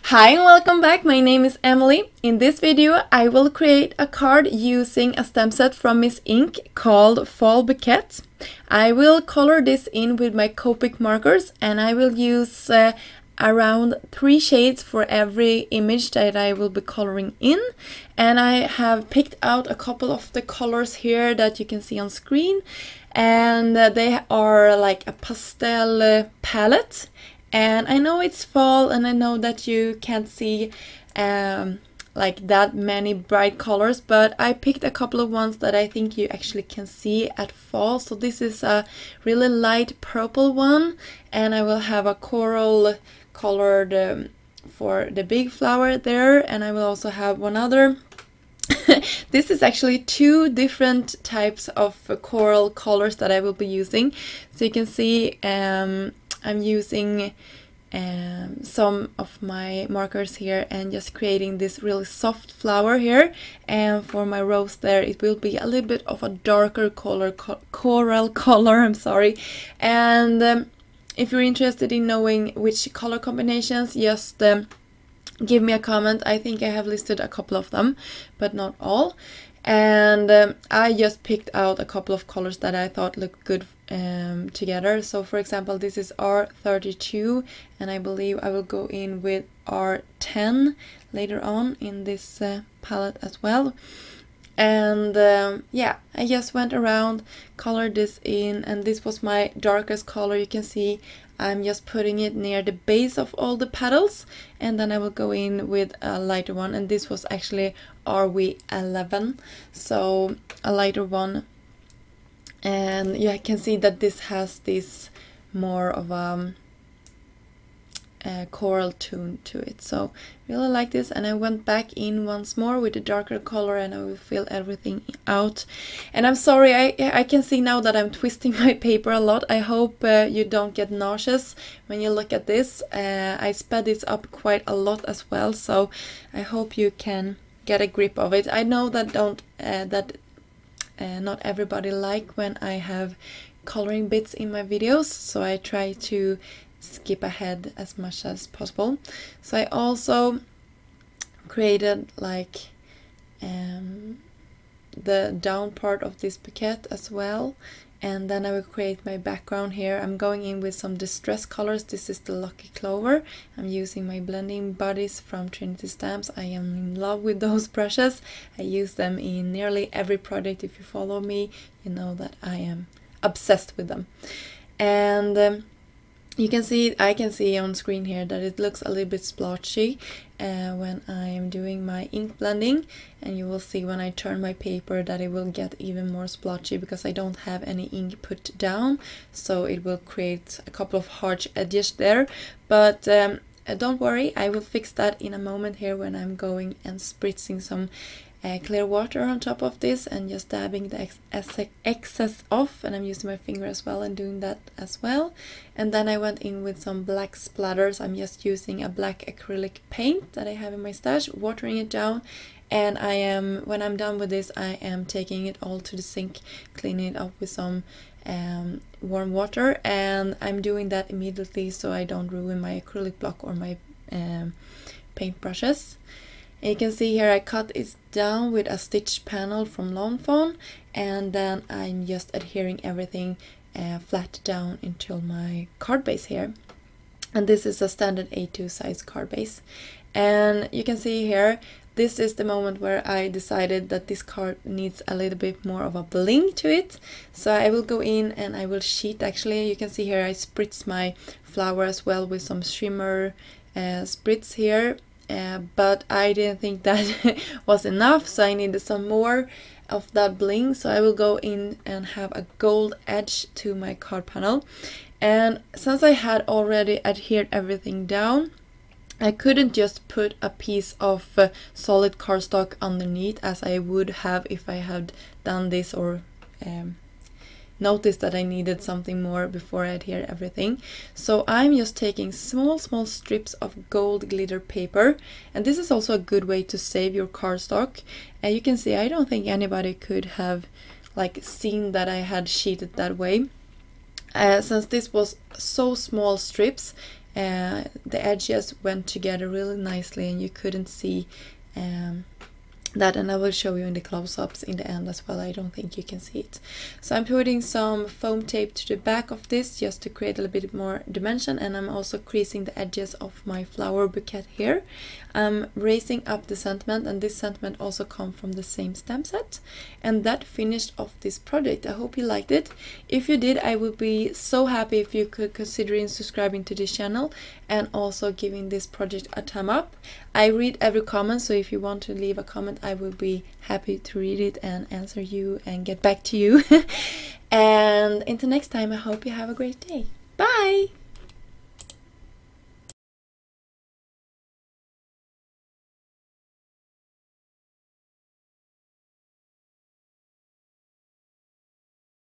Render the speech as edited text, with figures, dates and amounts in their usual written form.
Hi and welcome back, my name is Emily. In this video I will create a card using a stamp set from Miss Ink called Fall Bouquet. I will color this in with my Copic markers and I will use around 3 shades for every image that I will be coloring in. And I have picked out a couple of the colors here that you can see on screen, and they are like a pastel palette. And I know it's fall and I know that you can't see like that many bright colors, but I picked a couple of ones that I think you actually can see at fall. So this is a really light purple one, and I will have a coral colored for the big flower there, and I will also have one other. This is actually 2 different types of coral colors that I will be using. So you can see I'm using some of my markers here and just creating this really soft flower here, and for my rose there it will be a little bit of a darker color, coral color, I'm sorry. And if you're interested in knowing which color combinations, just give me a comment. I think I have listed a couple of them, but not all. And I just picked out a couple of colors that I thought looked good together. So for example, this is R32, and I believe I will go in with R10 later on in this palette as well. And yeah, I just went around, colored this in, and this was my darkest color. You can see I'm just putting it near the base of all the petals, and then I will go in with a lighter one, and this was actually RV11, so a lighter one. And you can see that this has this more of a coral tone to it, so really like this. And I went back in once more with a darker color, and I will fill everything out. And I'm sorry, I can see now that I'm twisting my paper a lot. I hope you don't get nauseous when you look at this. I sped this up quite a lot as well, so I hope you can get a grip of it. I know that not everybody like when I have coloring bits in my videos, so I try to skip ahead as much as possible. So I also created like the down part of this bouquet as well, and then I will create my background here. I'm going in with some distress colors. This is the Lucky Clover. I'm using my blending buddies from Trinity Stamps. I am in love with those brushes. I use them in nearly every project. If you follow me, you know that I am obsessed with them. And you can see, I can see on screen here that it looks a little bit splotchy when I'm doing my ink blending, and you will see when I turn my paper that it will get even more splotchy because I don't have any ink put down, so it will create a couple of harsh edges there. But don't worry, I will fix that in a moment here when I'm going and spritzing some clear water on top of this and just dabbing the excess off, and I'm using my finger as well and doing that as well. And then I went in with some black splatters. I'm just using a black acrylic paint that I have in my stash, watering it down, and when I'm done with this, I am taking it all to the sink, cleaning it up with some warm water, and I'm doing that immediately so I don't ruin my acrylic block or my paint brushes. And you can see here I cut it down with a stitch panel from Lawn Fawn, and then I'm just adhering everything flat down into my card base here. And this is a standard A2 size card base. And you can see here, this is the moment where I decided that this card needs a little bit more of a bling to it. So I will go in and I will sheet, actually. You can see here I spritz my flower as well with some shimmer spritz here. But I didn't think that was enough, so I needed some more of that bling. So I will go in and have a gold edge to my card panel. And since I had already adhered everything down, I couldn't just put a piece of solid cardstock underneath as I would have if I had done this or noticed that I needed something more before I adhere everything. So I'm just taking small strips of gold glitter paper, and this is also a good way to save your cardstock. And you can see I don't think anybody could have like seen that I had sheeted that way, since this was so small strips. the edges went together really nicely, and you couldn't see that, and I will show you in the close-ups in the end as well. I don't think you can see it. So I'm putting some foam tape to the back of this just to create a little bit more dimension, and I'm also creasing the edges of my flower bouquet here. I'm raising up the sentiment, and this sentiment also comes from the same stamp set. And that finished off this project. I hope you liked it. If you did, I would be so happy if you could consider subscribing to this channel and also giving this project a thumb up. I read every comment, so if you want to leave a comment, I will be happy to read it and answer you and get back to you. And until next time, I hope you have a great day. Bye!